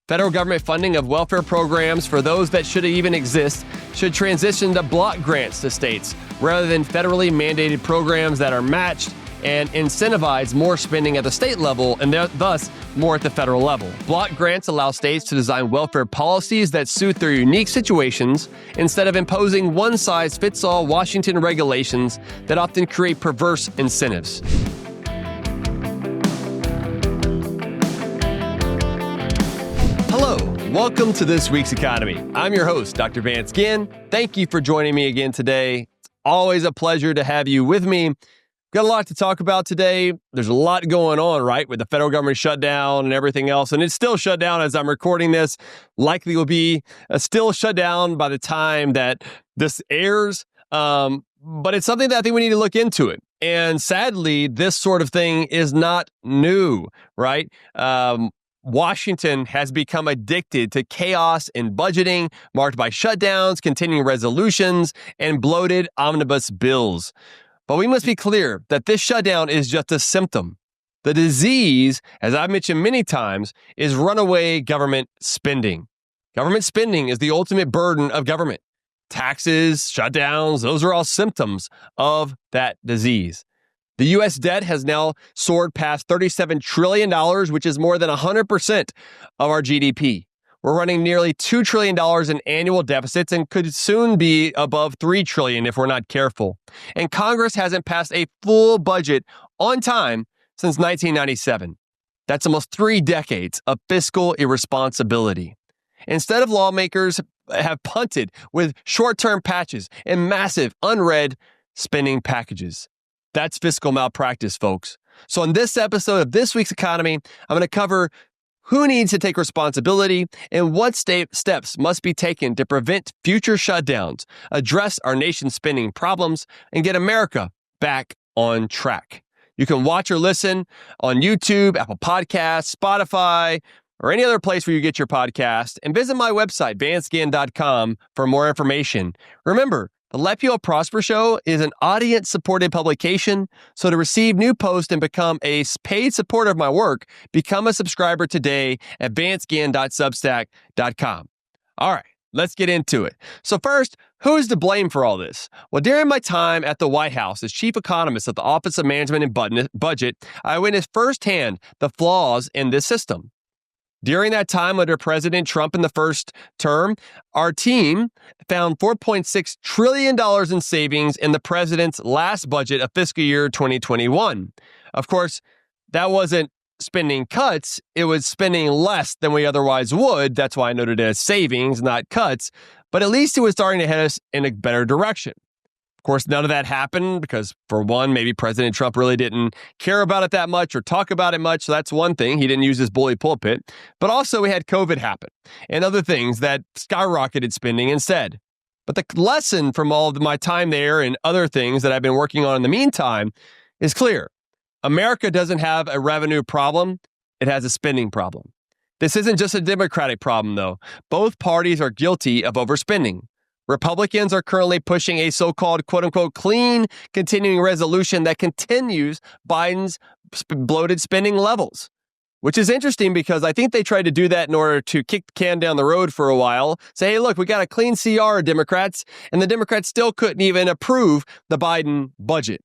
Federal government funding of welfare programs for those that should even exist should transition to block grants to states rather than federally mandated programs that are matched and incentivize more spending at the state level and thus more at the federal level. Block grants allow states to design welfare policies that suit their unique situations instead of imposing one-size-fits-all Washington regulations that often create perverse incentives. Hello, welcome to this week's Economy. I'm your host, Dr. Vance Ginn. Thank you for joining me again today. It's always a pleasure to have you with me. Got a lot to talk about today. There's a lot going on, right, with the federal government shutdown and everything else. And it's still shut down as I'm recording this. Likely will be still shut down by the time that this airs. But it's something that I think we need to look into it. And sadly, this sort of thing is not new, right? Washington has become addicted to chaos in budgeting, marked by shutdowns, continuing resolutions, and bloated omnibus bills. But we must be clear that this shutdown is just a symptom. The disease, as I've mentioned many times, is runaway government spending. Government spending is the ultimate burden of government. Taxes, shutdowns, those are all symptoms of that disease. The U.S. debt has now soared past $37 trillion, which is more than 100% of our GDP. We're running nearly $2 trillion in annual deficits and could soon be above $3 trillion if we're not careful. And Congress hasn't passed a full budget on time since 1997. That's almost 3 decades of fiscal irresponsibility. Instead of lawmakers have punted with short-term patches and massive unread spending packages. That's fiscal malpractice, folks. So in this episode of This Week's Economy, I'm going to cover who needs to take responsibility and what steps must be taken to prevent future shutdowns, address our nation's spending problems, and get America back on track. You can watch or listen on YouTube, Apple Podcasts, Spotify, or any other place where you get your podcast, and visit my website, vanceginn.com, for more information. Remember, the Let People Prosper Show is an audience-supported publication, so to receive new posts and become a paid supporter of my work, become a subscriber today at vanceginn.substack.com. All right, let's get into it. So first, who is to blame for all this? Well, during my time at the White House as chief economist of the Office of Management and Budget, I witnessed firsthand the flaws in this system. During that time under President Trump in the first term, our team found $4.6 trillion in savings in the president's last budget of fiscal year 2021. Of course, that wasn't spending cuts. It was spending less than we otherwise would. That's why I noted it as savings, not cuts. But at least it was starting to head us in a better direction. Of course, none of that happened because, for one, maybe President Trump really didn't care about it that much or talk about it much. So that's one thing. He didn't use his bully pulpit. But also we had COVID happen and other things that skyrocketed spending instead. But the lesson from all of my time there and other things that I've been working on in the meantime is clear. America doesn't have a revenue problem. It has a spending problem. This isn't just a Democratic problem, though. Both parties are guilty of overspending. Republicans are currently pushing a so-called quote-unquote clean continuing resolution that continues Biden's bloated spending levels, which is interesting because I think they tried to do that in order to kick the can down the road for a while, say, hey, look, we got a clean CR, Democrats, and the Democrats still couldn't even approve the Biden budget.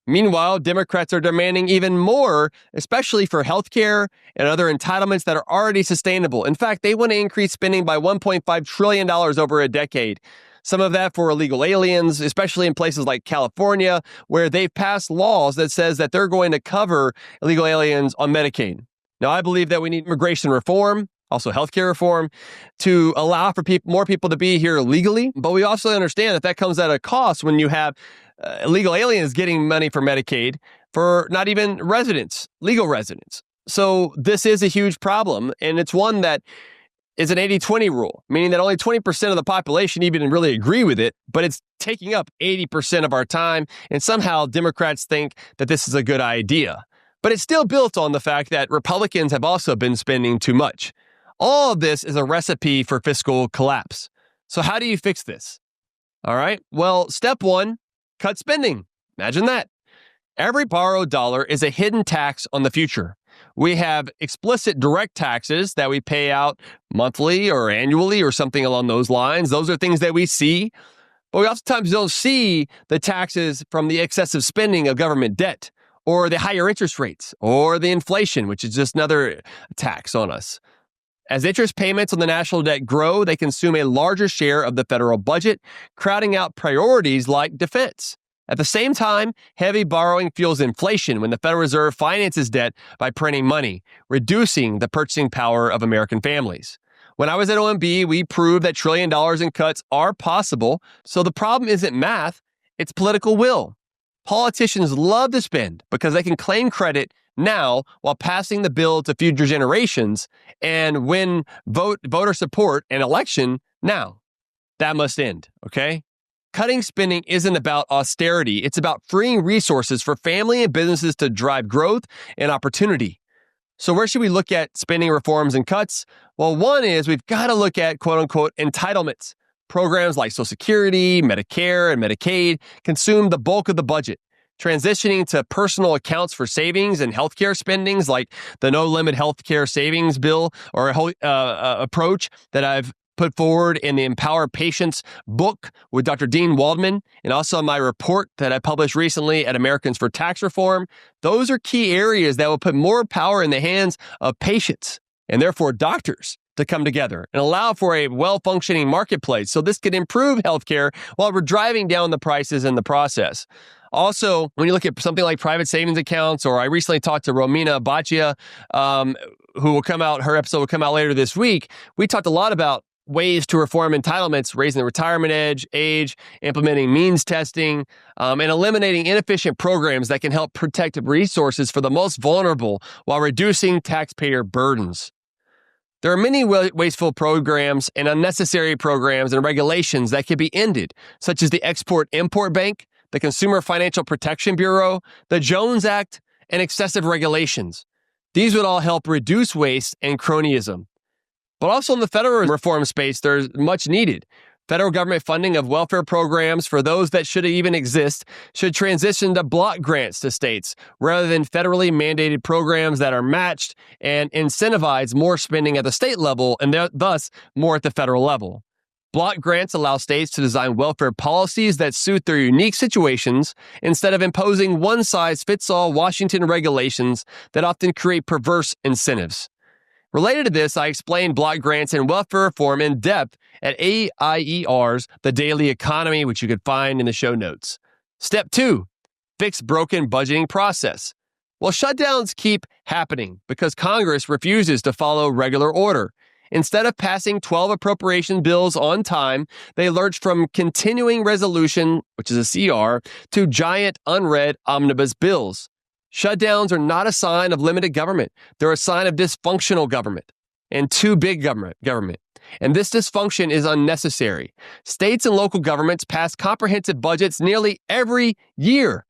Meanwhile, Democrats are demanding even more, especially for healthcare and other entitlements that are already sustainable. In fact, they want to increase spending by $1.5 trillion over a decade. Some of that for illegal aliens, especially in places like California, where they've passed laws that says that they're going to cover illegal aliens on Medicaid. Now, I believe that we need immigration reform, also healthcare reform, to allow for more people to be here legally. But we also understand that that comes at a cost when you have illegal aliens getting money for Medicaid for not even residents, legal residents. So this is a huge problem, and it's one that is an 80-20 rule, meaning that only 20% of the population even really agree with it, but it's taking up 80% of our time, and somehow Democrats think that this is a good idea. But it's still built on the fact that Republicans have also been spending too much. All of this is a recipe for fiscal collapse. So how do you fix this? All right, well, step one, cut spending. Imagine that. Every borrowed dollar is a hidden tax on the future. We have explicit direct taxes that we pay out monthly or annually or something along those lines. Those are things that we see, but we oftentimes don't see the taxes from the excessive spending of government debt or the higher interest rates or the inflation, which is just another tax on us. As interest payments on the national debt grow, they consume a larger share of the federal budget, crowding out priorities like defense. At the same time, heavy borrowing fuels inflation when the Federal Reserve finances debt by printing money, reducing the purchasing power of American families. When I was at OMB, we proved that $1 trillion in cuts are possible, so the problem isn't math, it's political will. Politicians love to spend because they can claim credit now while passing the bill to future generations and win voter support and election now. That must end, okay? Cutting spending isn't about austerity. It's about freeing resources for family and businesses to drive growth and opportunity. So where should we look at spending reforms and cuts? Well, one is we've got to look at quote-unquote entitlements. Programs like Social Security, Medicare, and Medicaid consume the bulk of the budget. Transitioning to personal accounts for savings and healthcare spendings like the no-limit healthcare savings bill or approach that I've put forward in the Empower Patients book with Dr. Dean Waldman and also my report that I published recently at Americans for Tax Reform. Those are key areas that will put more power in the hands of patients and therefore doctors to come together and allow for a well-functioning marketplace. So this could improve healthcare while we're driving down the prices in the process. Also, when you look at something like private savings accounts, or I recently talked to Romina Baccia, who will come out, her episode will come out later this week. We talked a lot about ways to reform entitlements, raising the retirement age, implementing means testing, and eliminating inefficient programs that can help protect resources for the most vulnerable while reducing taxpayer burdens. There are many wasteful programs and unnecessary programs and regulations that can be ended, such as the Export-Import Bank, the Consumer Financial Protection Bureau, the Jones Act, and excessive regulations. These would all help reduce waste and cronyism. But also in the federal reform space, there's much needed. Federal government funding of welfare programs for those that should even exist should transition to block grants to states rather than federally mandated programs that are matched and incentivize more spending at the state level and thus more at the federal level. Block grants allow states to design welfare policies that suit their unique situations instead of imposing one-size-fits-all Washington regulations that often create perverse incentives. Related to this, I explained block grants and welfare reform in depth at AIER's The Daily Economy, which you could find in the show notes. Step 2, fix broken budgeting process. Well, shutdowns keep happening because Congress refuses to follow regular order. Instead of passing 12 appropriation bills on time, they lurch from continuing resolution, which is a CR, to giant unread omnibus bills. Shutdowns are not a sign of limited government. They're a sign of dysfunctional government and too big government. And this dysfunction is unnecessary. States and local governments pass comprehensive budgets nearly every year.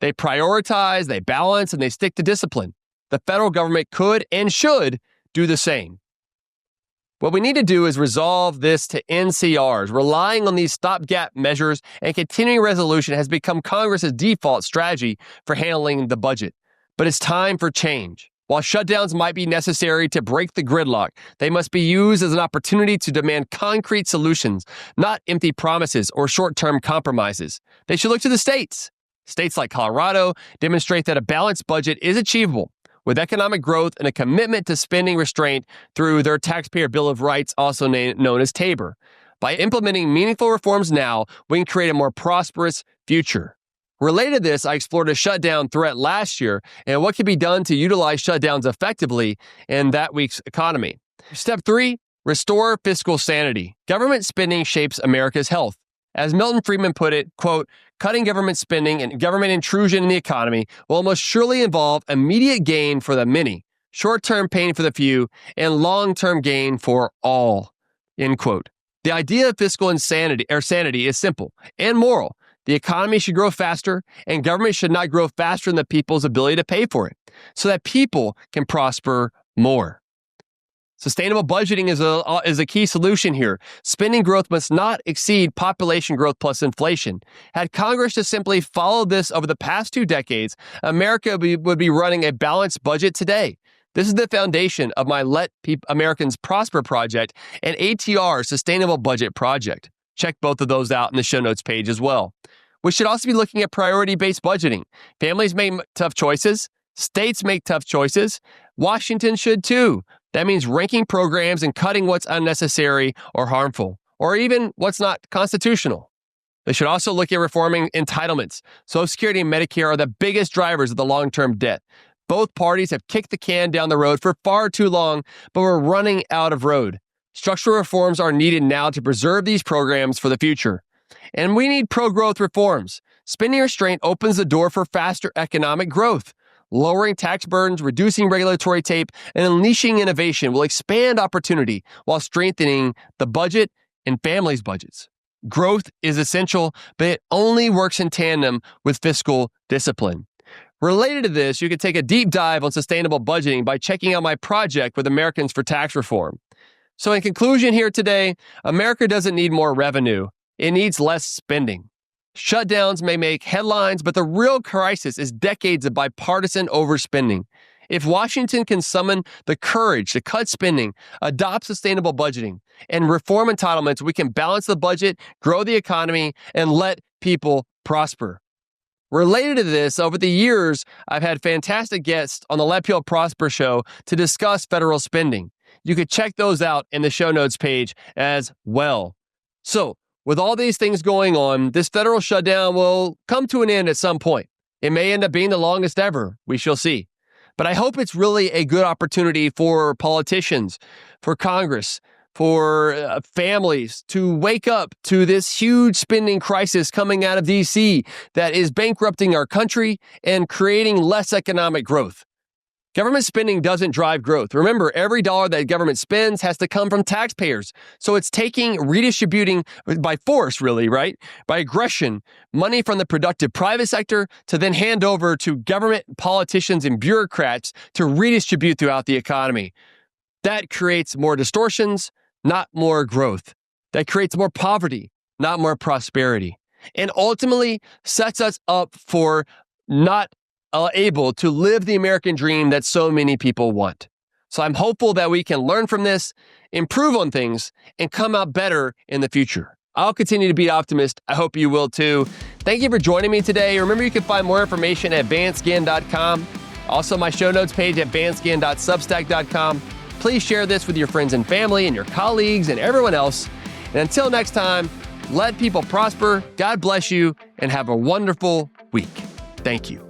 They prioritize, they balance, and they stick to discipline. The federal government could and should do the same. What we need to do is resolve this to NCRs. Relying on these stopgap measures and continuing resolution has become Congress's default strategy for handling the budget. But it's time for change. While shutdowns might be necessary to break the gridlock, they must be used as an opportunity to demand concrete solutions, not empty promises or short-term compromises. They should look to the states. States like Colorado demonstrate that a balanced budget is achievable with economic growth and a commitment to spending restraint through their Taxpayer Bill of Rights, also known as TABOR. By implementing meaningful reforms now, we can create a more prosperous future. Related to this, I explored a shutdown threat last year and what can be done to utilize shutdowns effectively in that week's economy. Step 3, restore fiscal sanity. Government spending shapes America's health. As Milton Friedman put it, quote, cutting government spending and government intrusion in the economy will almost surely involve immediate gain for the many, short-term pain for the few, and long-term gain for all, end quote. The idea of fiscal insanity or sanity is simple and moral. The economy should grow faster, and government should not grow faster than the people's ability to pay for it, so that people can prosper more. Sustainable budgeting is a key solution here. Spending growth must not exceed population growth plus inflation. Had Congress just simply followed this over the past 2 decades, America would be running a balanced budget today. This is the foundation of my Let Americans Prosper project and ATR Sustainable Budget project. Check both of those out in the show notes page as well. We should also be looking at priority-based budgeting. Families make tough choices. States make tough choices. Washington should too. That means ranking programs and cutting what's unnecessary or harmful, or even what's not constitutional. They should also look at reforming entitlements. Social Security and Medicare are the biggest drivers of the long-term debt. Both parties have kicked the can down the road for far too long, but we're running out of road. Structural reforms are needed now to preserve these programs for the future. And we need pro-growth reforms. Spending restraint opens the door for faster economic growth. Lowering tax burdens, reducing regulatory tape, and unleashing innovation will expand opportunity while strengthening the budget and families' budgets. Growth is essential, but it only works in tandem with fiscal discipline. Related to this, you can take a deep dive on sustainable budgeting by checking out my project with Americans for Tax Reform. So in conclusion here today, America doesn't need more revenue. It needs less spending. Shutdowns may make headlines, but the real crisis is decades of bipartisan overspending. If Washington can summon the courage to cut spending, adopt sustainable budgeting, and reform entitlements, we can balance the budget, grow the economy, and let people prosper. Related to this, over the years, I've had fantastic guests on the Let People Prosper show to discuss federal spending. You could check those out in the show notes page as well. So, with all these things going on, this federal shutdown will come to an end at some point. It may end up being the longest ever. We shall see. But I hope it's really a good opportunity for politicians, for Congress, for families to wake up to this huge spending crisis coming out of D.C. that is bankrupting our country and creating less economic growth. Government spending doesn't drive growth. Remember, every dollar that government spends has to come from taxpayers. So it's redistributing by force, really, right? By aggression, money from the productive private sector to then hand over to government politicians and bureaucrats to redistribute throughout the economy. That creates more distortions, not more growth. That creates more poverty, not more prosperity. And ultimately sets us up for not able to live the American dream that so many people want. So I'm hopeful that we can learn from this, improve on things, and come out better in the future. I'll continue to be an optimist. I hope you will too. Thank you for joining me today. Remember, you can find more information at vanceginn.com. Also, my show notes page at vanceginn.substack.com. Please share this with your friends and family and your colleagues and everyone else. And until next time, let people prosper. God bless you and have a wonderful week. Thank you.